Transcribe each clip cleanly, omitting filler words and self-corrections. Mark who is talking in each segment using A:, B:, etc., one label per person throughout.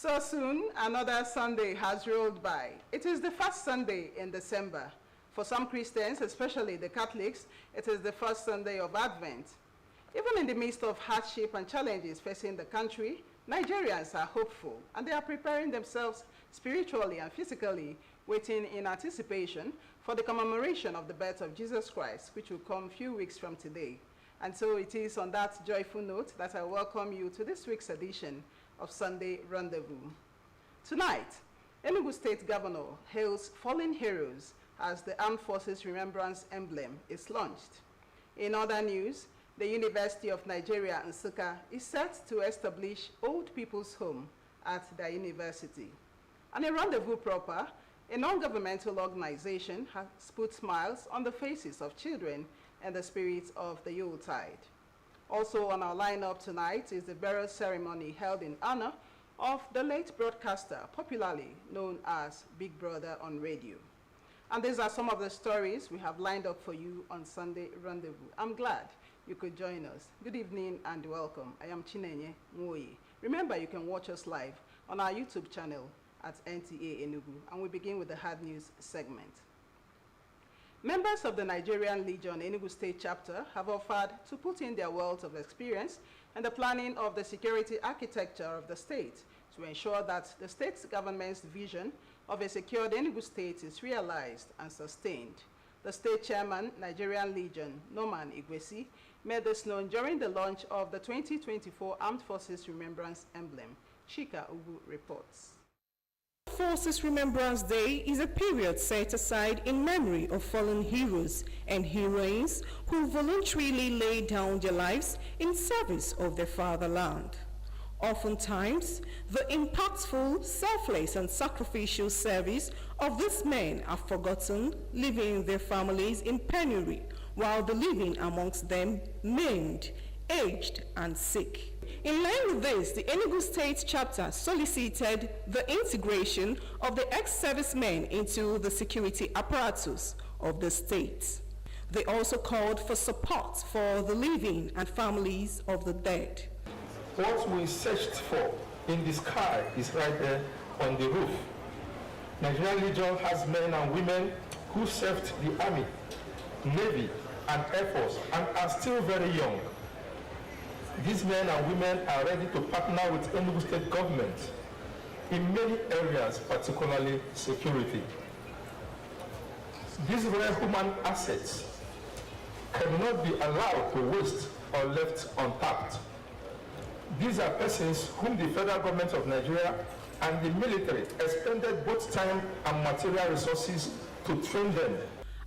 A: So soon, another Sunday has rolled by. It is the first Sunday in December. For some Christians, especially the Catholics, it is the first Sunday of Advent. Even in the midst of hardship and challenges facing the country, Nigerians are hopeful and they are preparing themselves spiritually and physically, waiting in anticipation for the commemoration of the birth of Jesus Christ, which will come a few weeks from today. And so it is on that joyful note that I welcome you to this week's edition of Sunday Rendezvous. Tonight, Enugu State Governor hails fallen heroes as the Armed Forces Remembrance Emblem is launched. In other news, the University of Nigeria, Nsukka, is set to establish Old People's Home at their university. And in Rendezvous proper, a non-governmental organization has put smiles on the faces of children and the spirit of the Yuletide. Also on our lineup tonight is the burial ceremony held in honor of the late broadcaster, popularly known as Big Brother on radio. And these are some of the stories we have lined up for you on Sunday Rendezvous. I'm glad you could join us. Good evening and welcome. I am Chinenye Nwoye. Remember, you can watch us live on our YouTube channel at NTA Enugu, and we begin with the hard news segment. Members of the Nigerian Legion Enugu State Chapter have offered to put in their wealth of experience in the planning of the security architecture of the state to ensure that the state government's vision of a secured Enugu State is realized and sustained. The state chairman, Nigerian Legion, Norman Igwesi, made this known during the launch of the 2024 Armed Forces Remembrance Emblem. Chika Ugu reports.
B: Forces Remembrance Day is a period set aside in memory of fallen heroes and heroines who voluntarily laid down their lives in service of their fatherland. Oftentimes, the impactful, selfless, and sacrificial service of these men are forgotten, leaving their families in penury, while the living amongst them maimed, aged, and sick. In line with this, the Enugu State Chapter solicited the integration of the ex-servicemen into the security apparatus of the state. They also called for support for the living and families of the dead.
C: What we searched for in the sky is right there on the roof. Nigerian Legion has men and women who served the Army, Navy, and Air Force and are still very young. These men and women are ready to partner with Enugu State government in many areas, particularly security. These rare human assets cannot be allowed to waste or left untapped. These are persons whom the federal government of Nigeria and the military expended both time and material resources to train them.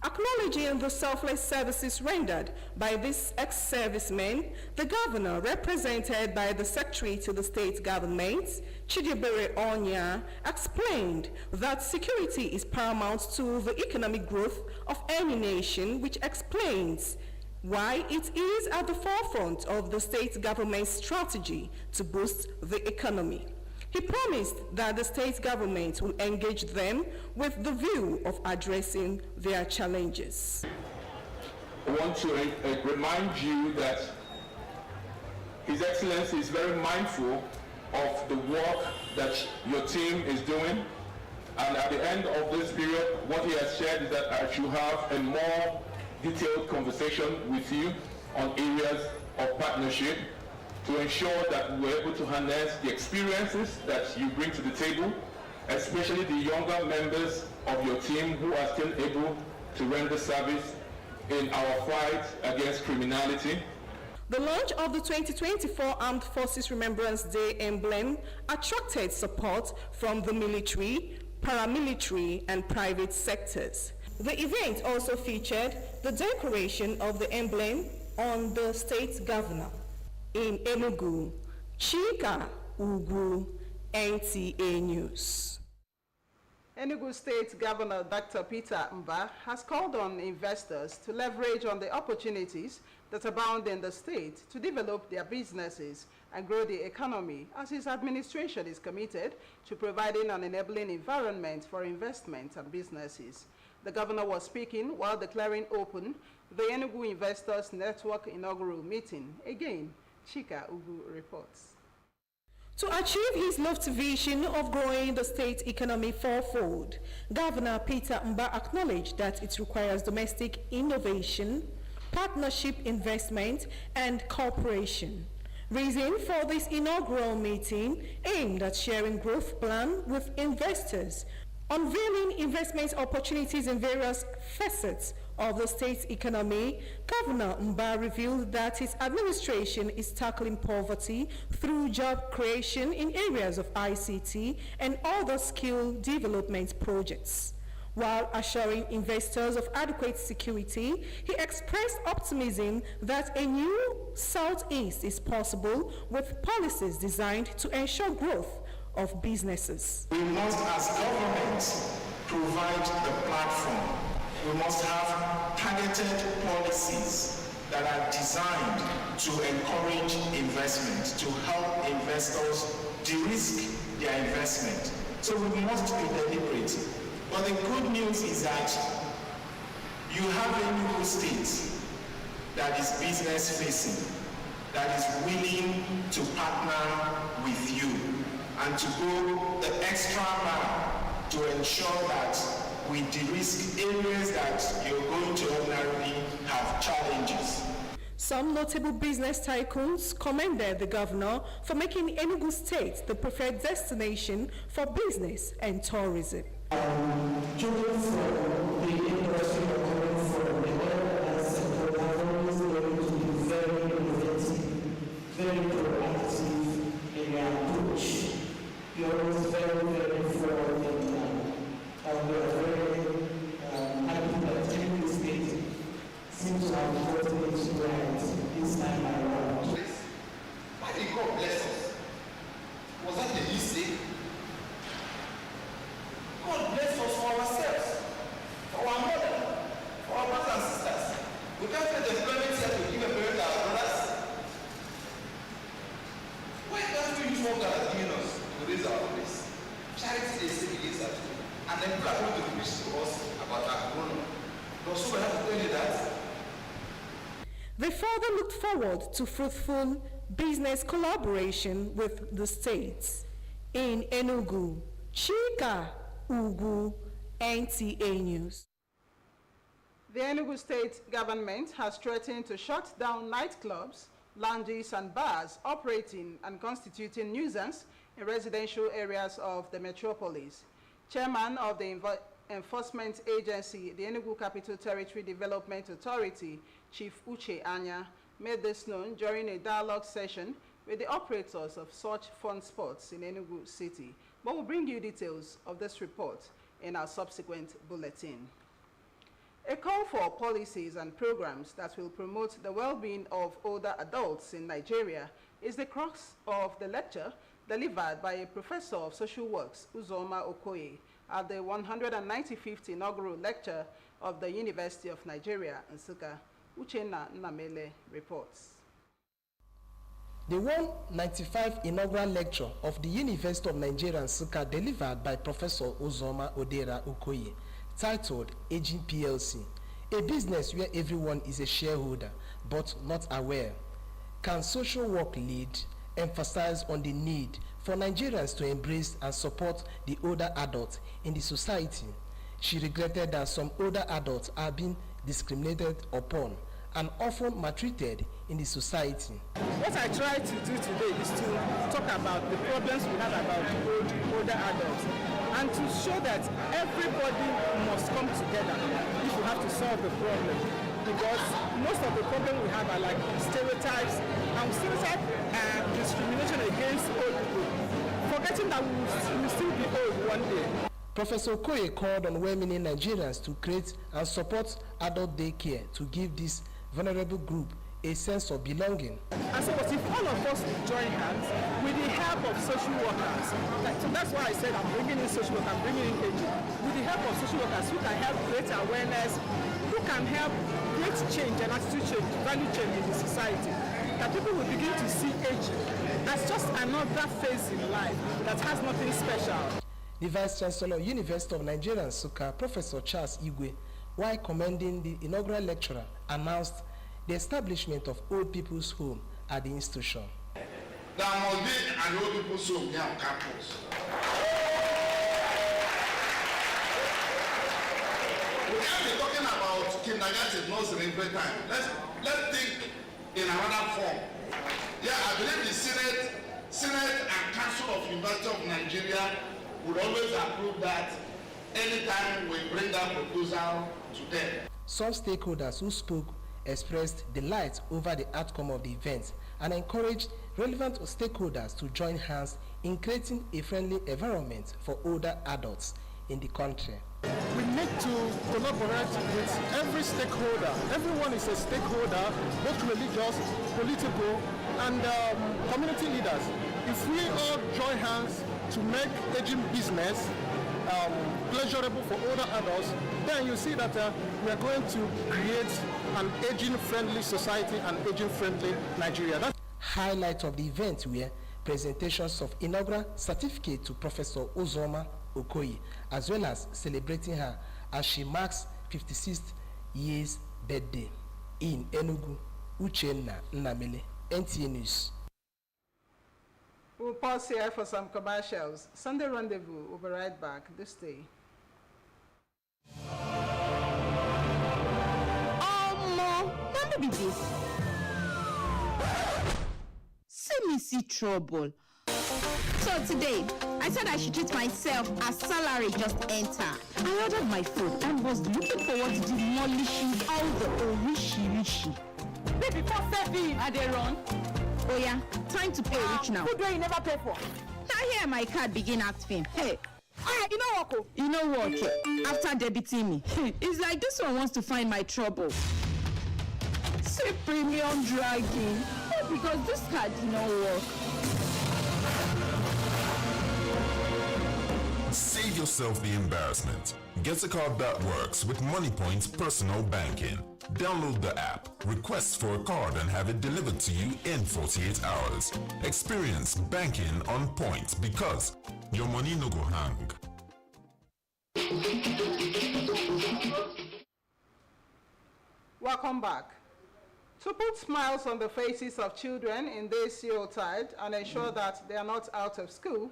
B: Acknowledging the selfless services rendered by these ex-servicemen, the governor, represented by the secretary to the state government, Chidibere Onya, explained that security is paramount to the economic growth of any nation, which explains why it is at the forefront of the state government's strategy to boost the economy. He promised that the state government will engage them with the view of addressing their challenges.
D: I want to remind you that His Excellency is very mindful of the work that your team is doing. And at the end of this period, what he has shared is that I should have a more detailed conversation with you on areas of partnership to ensure that we're able to harness the experiences that you bring to the table, especially the younger members of your team who are still able to render service in our fight against criminality.
B: The launch of the 2024 Armed Forces Remembrance Day emblem attracted support from the military, paramilitary, and private sectors. The event also featured the decoration of the emblem on the state governor. In Enugu, Chika Ugu, NTA News.
A: Enugu State Governor Dr. Peter Mba has called on investors to leverage on the opportunities that abound in the state to develop their businesses and grow the economy, as his administration is committed to providing an enabling environment for investment and businesses. The governor was speaking while declaring open the Enugu Investors Network inaugural meeting. Again, Chika Ugu reports.
B: To achieve his lofty vision of growing the state economy fourfold, Governor Peter Mba acknowledged that it requires domestic innovation, partnership investment, and cooperation. Reason for this inaugural meeting aimed at sharing growth plan with investors, unveiling investment opportunities in various facets of the state's economy. Governor Mba revealed that his administration is tackling poverty through job creation in areas of ICT and other skill development projects. While assuring investors of adequate security, he expressed optimism that a new Southeast is possible with policies designed to ensure growth of businesses.
E: We must, as government, provide the platform. We must have targeted policies that are designed to encourage investment, to help investors de-risk their investment. So we must be deliberate. But the good news is that you have a Enugu state that is business facing, that is willing to partner with you and to go the extra mile to ensure that we de-risk areas that you're going to ordinarily have challenges.
B: Some notable business tycoons commended the governor for making Enugu State the preferred destination for business and tourism.
F: Children from the industry are coming from the oil and sector have always been able to be very innovative, very proactive in their approach. You're always very, very forward in mind. And we are very happy that Enugu State seems to have gotten it right this time around.
G: Why did God bless us? Was that a mistake? God bless us for ourselves, for our mother, for our brothers and sisters. We can't get the employment here to give a parent to our brothers. Why can't we use what God has given us to raise our place? Charity they say begins at home. And then people are going to preach to us about our corona. But so we have to tell you that.
B: They further looked forward to fruitful business collaboration with the states. In Enugu, Chika Ugu, NTA News.
A: The Enugu state government has threatened to shut down nightclubs, lounges and bars operating and constituting nuisance in residential areas of the metropolis. Chairman of the Enforcement Agency, the Enugu Capital Territory Development Authority, Chief Uche Anya, made this known during a dialogue session with the operators of such fun spots in Enugu City. But we'll bring you details of this report in our subsequent bulletin. A call for policies and programs that will promote the well-being of older adults in Nigeria is the crux of the lecture delivered by a professor of social works, Uzoma Okoye, at the 195th inaugural lecture of the University of Nigeria, Nsukka. Uchenna Namele reports.
H: The 195th inaugural lecture of the University of Nigeria, Nsukka, delivered by Professor Uzoma Odera Okoye, titled Aging PLC, a business where everyone is a shareholder but not aware. Can social work lead? Emphasize on the need for Nigerians to embrace and support the older adults in the society. She regretted that some older adults are being discriminated upon and often maltreated in the society.
I: What I try to do today is to talk about the problems we have about older adults and to show that everybody must come together if we have to solve the problem. Because most of the problems we have are like stereotypes, and stereotype and discrimination against old people, forgetting that we will still be old one day.
H: Professor Okoye called on well-meaning Nigerians to create and support adult daycare to give this vulnerable group a sense of belonging.
I: And so, but if all of us join hands with the help of social workers, so that's why I said I'm bringing in social work, I'm bringing in aging. With the help of social workers who can help create awareness, who can help create change and attitude change, value change in the society, that people will begin to see aging as just another phase in life that has nothing special.
H: The Vice Chancellor of University of Nigeria, Nsukka, Professor Charles Igwe, while commending the inaugural lecturer, announced the establishment of old people's home at the institution.
E: there must be an old people's home here on campus. We can't be talking about kindergarten, nursery every time. Let's think in another form. Yeah, I believe the Senate and Council of University of Nigeria would always approve that anytime we bring that proposal to them.
H: Some stakeholders who spoke expressed delight over the outcome of the event and encouraged relevant stakeholders to join hands in creating a friendly environment for older adults in the country.
I: We need to collaborate with every stakeholder. Everyone is a stakeholder, both religious, political, and community leaders. If we all join hands to make aging business pleasurable for older adults, then you see that we are going to create an aging-friendly society and aging-friendly Nigeria. That's
H: Highlight of the event were presentations of inaugural certificate to Professor Uzoma Okoye, as well as celebrating her as she marks 56th year's birthday in Enugu. Uchenna Nnamele, NTA News.
A: We'll pause here for some commercials. Sunday Rendezvous will be right back. Do stay.
J: Let me be this. See me see trouble. So today, I said I should treat myself as salary just enter. I ordered my food and was looking forward to demolishing all the orishi. Baby, for serving, are they run? Oh yeah, time to pay rich now. Food where you never pay for. Now here my card begin acting. Hey. You know what? You know what? After debiting me, it's like this one wants to find my trouble. Say premium dragging. Oh, because this card did not work.
K: Save yourself the embarrassment. Get a card that works with MoneyPoint's personal banking. Download the app, request for a card and have it delivered to you in 48 hours. Experience banking on point because your money no go hang.
A: Welcome back. To put smiles on the faces of children in this Yuletide and ensure that they are not out of school,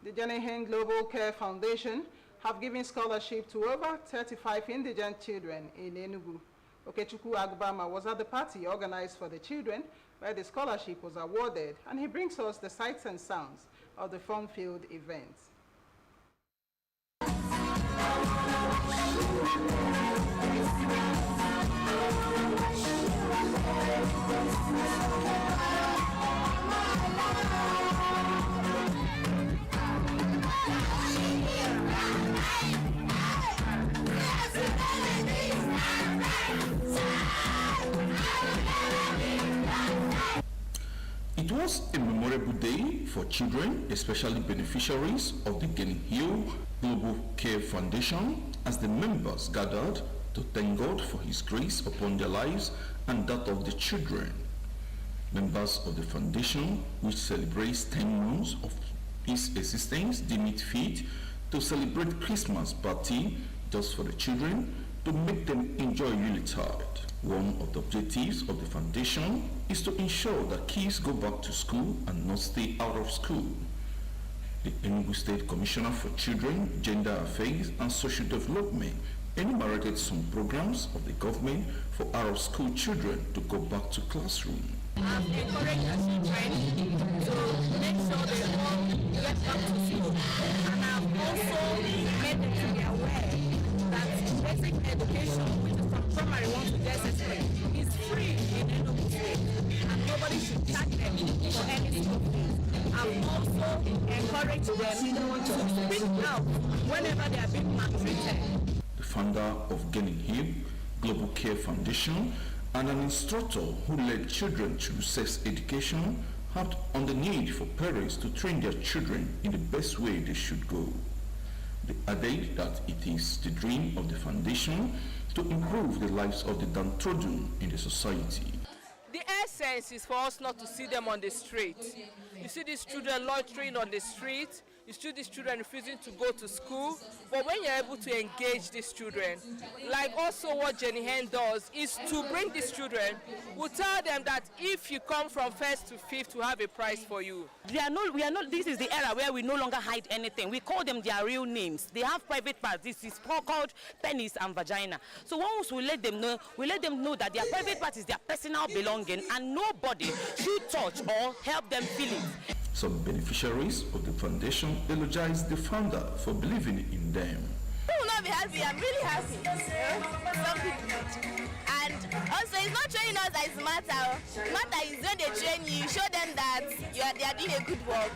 A: the Jenny Global Care Foundation have given scholarship to over 35 indigent children in Enugu. Okechukwu Agbama was at the party organized for the children where the scholarship was awarded, and he brings us the sights and sounds of the fun-filled event.
L: It was a memorable day for children, especially beneficiaries of the Geni Hill Global Care Foundation, as the members gathered to thank God for His grace upon their lives and that of the children. Members of the foundation, which celebrates 10 months of its existence, deem it fit to celebrate Christmas party just for the children to make them enjoy Yuletide. One of the objectives of the foundation is to ensure that kids go back to school and not stay out of school. The Enugu State Commissioner for Children, Gender Affairs and Social Development enumerated some programs of the government for out-of-school children to go back to classroom.
M: I've encouraged our children to make sure they all get back to school. And I've also made them to be aware that basic education, which is from primary 1 to SS3, is free in Enugu State, and nobody should charge them for any school fees. I've also encouraged them to speak out whenever they are being maltreated.
L: The founder of Geni Hill Global Care Foundation and an instructor who led children through sex education harped on the need for parents to train their children in the best way they should go. They added that it is the dream of the foundation to improve the lives of the downtrodden in the society.
N: The essence is for us not to see them on the street. You see these children loitering on the street. you see these children refusing to go to school. But when you're able to engage these children, like also what Jenny Hen does, is to bring these children, we'll tell them that if you come from 1st to 5th, we'll have a prize for you.
O: We are not, this is the era where we no longer hide anything. We call them their real names. They have private parts. This is called penis and vagina. So once we let them know that their private part is their personal belonging and nobody should touch or help them feel it.
L: Some beneficiaries of the foundation elogize the founder for believing in them.
P: Who will not be happy? I'm really happy. Some people. And also, it's not training us that it's matter. Matter is when they train you, show them that they are doing a good work.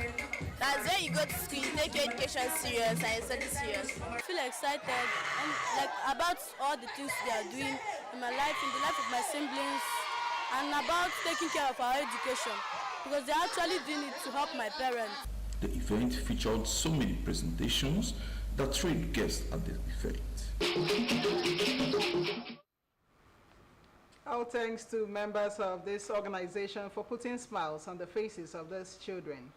P: That's when you go to school, you take your education serious and you study serious.
Q: I feel excited and about all the things they are doing in my life, in the life of my siblings, and about taking care of our education, because they're actually doing it to help my parents.
L: The event featured so many presentations that thrilled guests at the event.
A: All thanks to members of this organization for putting smiles on the faces of these children.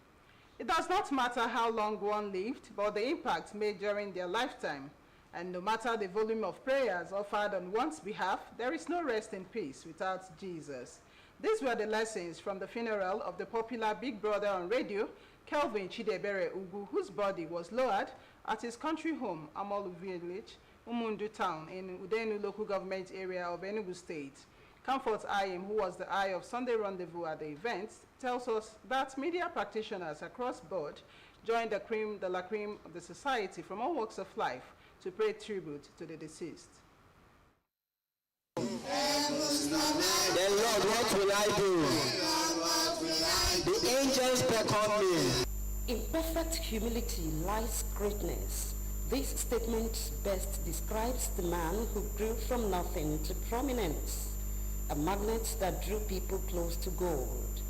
A: It does not matter how long one lived, but the impact made during their lifetime. And no matter the volume of prayers offered on one's behalf, there is no rest in peace without Jesus. These were the lessons from the funeral of the popular Big Brother on radio, Kelvin Chidebere Ugu, whose body was lowered at his country home, Amolu Village, Umundu Town, in Udenu local government area of Enugu State. Comfort Ayim, who was the eye of Sunday Rendezvous at the event, tells us that media practitioners across board joined the cream de la cream of the society from all walks of life to pay tribute to the deceased.
R: Then Lord, what will I do? The angels beckon me.
B: In perfect humility lies greatness. This statement best describes the man who grew from nothing to prominence, a magnet that drew people close to gold.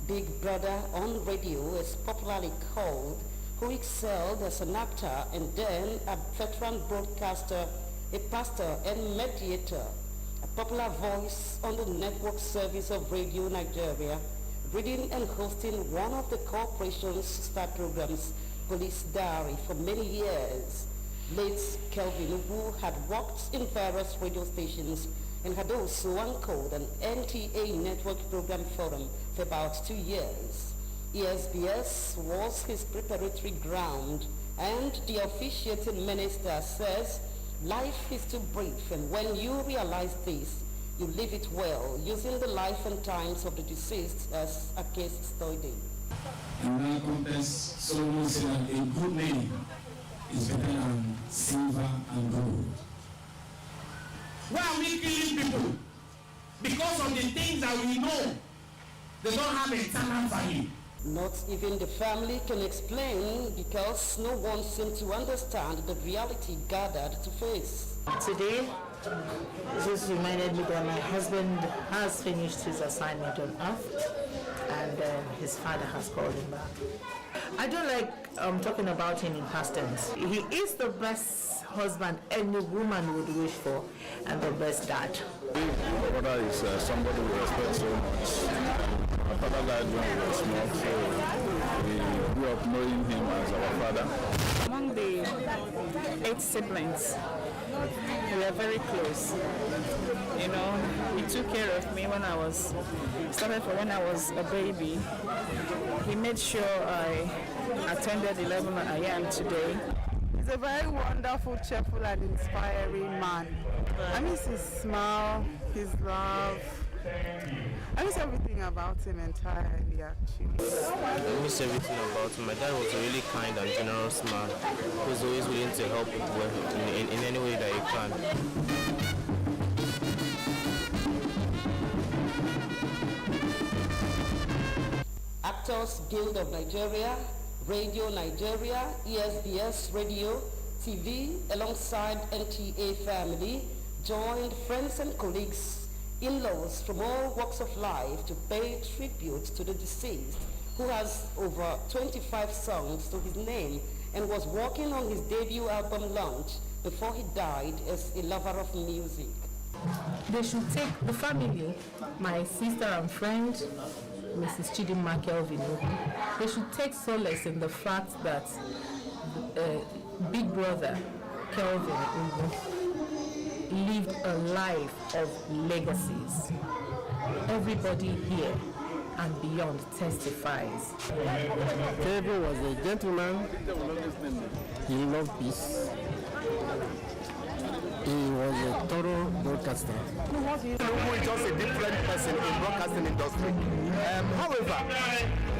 B: Big Brother on radio is popularly called, who excelled as an actor and then a veteran broadcaster, a pastor and mediator, a popular voice on the network service of Radio Nigeria, reading and hosting one of the corporation's star programs, Police Diary, for many years. Late Kelvin Ugu had worked in various radio stations and had also anchored an NTA network program forum for about 2 years. ESBS was his preparatory ground, and the officiating minister says life is too brief, and when you realize this, you live it well, using the life and times of the deceased as a case study.
S: In that context, Solomon said that a good name is better than silver and gold. Why are we killing people? Because of the things that we know they don't have eternal value.
B: Not even the family can explain, because no one seems to understand the reality gathered to face.
T: Today, this reminded me that my husband has finished his assignment on Earth, and his father has called him back. I don't like talking about him in past tense. He is the best husband any woman would wish for, and the best dad.
U: My brother is somebody we respect so much. My father died when we were small, so we grew up knowing him as our father.
I: Among the 8 siblings, we are very close. You know, he took care of me when I was a baby. He made sure I attended the level I am today.
V: He's a very wonderful, cheerful, and inspiring man. I miss his smile, his love. I miss everything about him entirely, actually.
W: I miss everything about him. My dad was a really kind and generous man. He was always willing to help in any way that he can.
B: Actors Guild of Nigeria, Radio Nigeria, ESBS Radio, TV, alongside NTA family, joined friends and colleagues, in-laws from all walks of life to pay tribute to the deceased, who has over 25 songs to his name and was working on his debut album launch before he died as a lover of music.
T: They should take the family, my sister and friend, Mrs. Chidimma Kelvin Ugu, they should take solace in the fact that big brother, Kelvin Enugu, lived a life of legacies. Everybody here and beyond testifies.
R: Kelvin was a gentleman. He loved peace. He was a thorough broadcaster. Enugu is just a different person in broadcasting industry. However,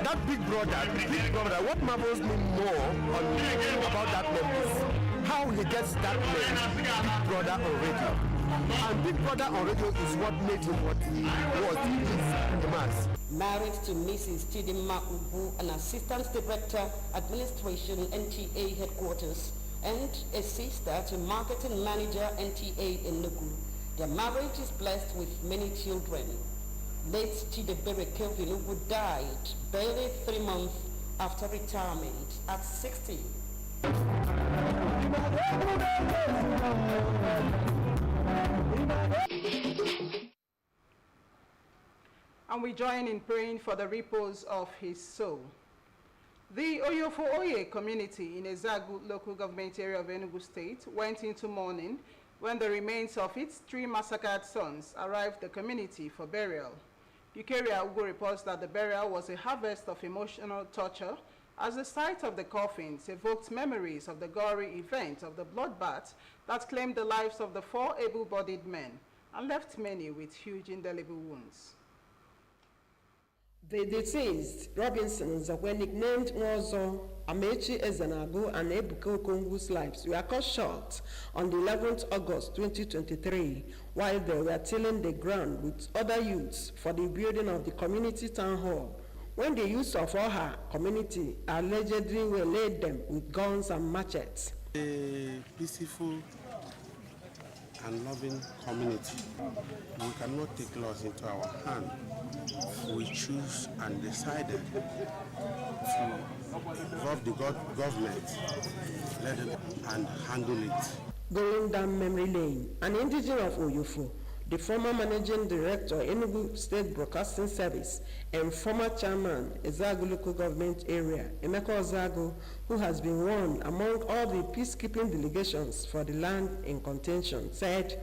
R: that big brother, what marvels me more about that name is how he gets that name, Big Brother on radio. And Big Brother on radio is what made him what he was in the mass.
C: Married to Mrs. Chidima Ubu, an Assistant Director, Administration, NTA Headquarters, and a sister to Marketing Manager, NTA Enugu. Their marriage is blessed with many children. Late Chidebere Kelvin Ubu died barely 3 months after retirement at 60.
A: And we join in praying for the repose of his soul. The Oyofo-Oye community in Ezagu local government area of Enugu State went into mourning when the remains of its 3 massacred sons arrived the community for burial. Ukeria Ugo reports that the burial was a harvest of emotional torture as the sight of the coffins evoked memories of the gory event of the bloodbath that claimed the lives of the 4 able-bodied men and left many with huge indelible wounds.
D: The deceased Robinsons were nicknamed Nwozo, Amechi Ezenagu, and Ebuka Okongu's lives were cut short on the 11th August 2023 while they were tilling the ground with other youths for the building of the community town hall, when the youths of Oha community allegedly waylaid them with guns and machetes.
F: A peaceful and loving community. We cannot take laws into our hand. We choose and decided to involve the government, let them and handle it.
D: Going down memory lane, an indigenous of Oyofo, the former managing director, Enugu State Broadcasting Service, and former chairman, Ezagu Local Government Area, Emeka Ozago, who has been one among all the peacekeeping delegations for the land in contention, said,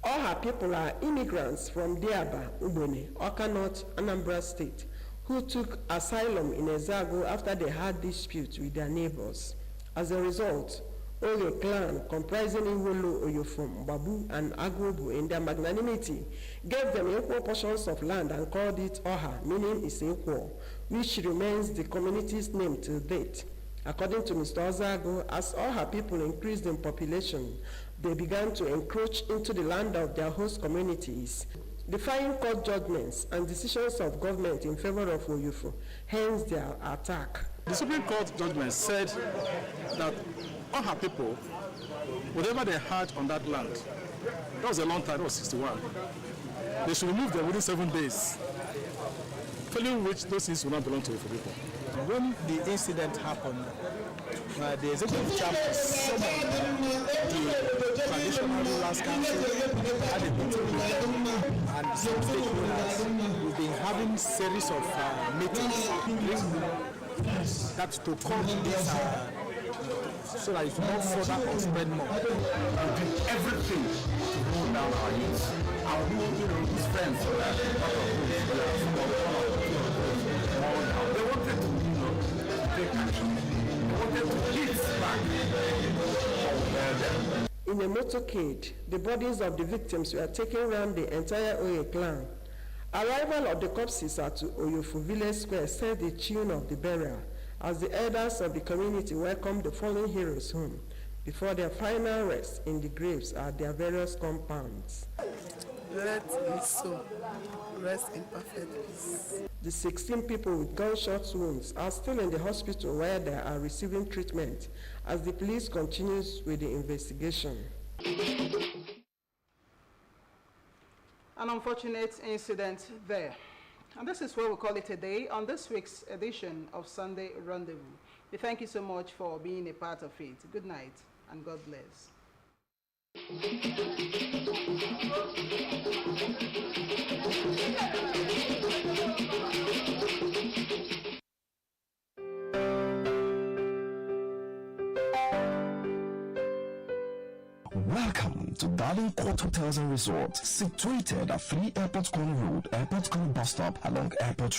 D: all her people are immigrants from Diaba, Ubone, Oka North, Anambra State, who took asylum in Ezagu after they had disputes with their neighbors. As a result, Oye clan, comprising Iwolo, Oyofo, Babu, and Agwobu, in their magnanimity, gave them equal portions of land and called it Oha, meaning is equal, which remains the community's name till date. According to Mr. Ozago, as Oha people increased in population, they began to encroach into the land of their host communities, defying court judgments and decisions of government in favor of Oyofo, hence their attack.
X: The Supreme Court judgment said that all her people, whatever they had on that land, that was a long time, that was 61, they should remove them within 7 days, following which those things will not belong to the people.
Y: When the incident happened, the executive chairman summoned the traditional rulers council had a meeting with them and some stakeholders. We've been having series of meetings that to curb this so that it will not further or spread more.
Z: We did everything to hold down our youth. And who, his friends, they wanted to, take action. They wanted to hit back.
D: In a motorcade, the bodies of the victims were taken around the entire Oye clan. Arrival of the corpses at Oyofo Village Square set the tune of the burial, as the elders of the community welcomed the fallen heroes home before their final rest in the graves at their various compounds.
V: Let his soul rest in perfect peace.
D: The 16 people with gunshot wounds are still in the hospital where they are receiving treatment as the police continues with the investigation.
A: An unfortunate incident there. And this is where we call it a day on this week's edition of Sunday Rendezvous. We thank you so much for being a part of it. Good night and God bless.
E: welcome to Darling Court Hotels and Resorts, situated at 3 Airport Corner Road, Airport Corner Bus Stop along Airport Road.